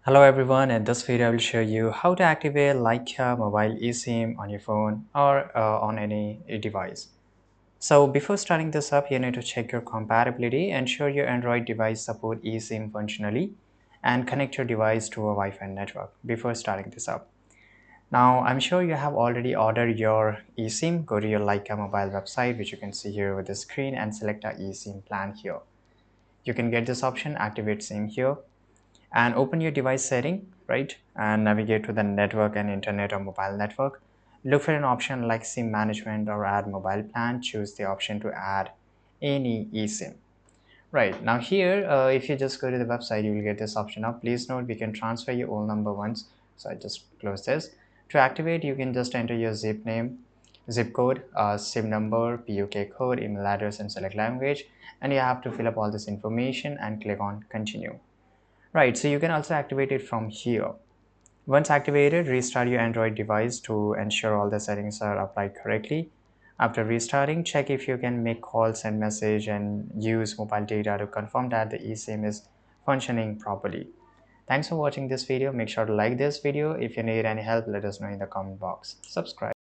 Hello everyone, in this video I will show you how to activate Lycamobile eSIM on your phone or on any device. So before starting this up, you need to check your compatibility, ensure your Android device support eSIM functionally, and connect your device to a Wi-Fi network before starting this up. Now I'm sure you have already ordered your eSIM. Go to your Lycamobile website, which you can see here with the screen, and select a eSIM plan here. You can get this option, Activate SIM here, and open your device setting, right, and navigate to the network and internet or mobile network. Look for an option like SIM management or add mobile plan. Choose the option to add any eSIM. Right now here, if you just go to the website, you will get this option up. Please note we can transfer your old number once, so I just close this. To activate, you can just enter your zip name, zip code, SIM number, PUK code, email address, and select language, and you have to fill up all this information and click on continue. Right, so you can also activate it from here. Once activated, restart your Android device to ensure all the settings are applied correctly. After restarting, check if you can make calls, send message, and use mobile data to confirm that the eSIM is functioning properly. Thanks for watching this video. Make sure to like this video. If you need any help, let us know in the comment box. Subscribe.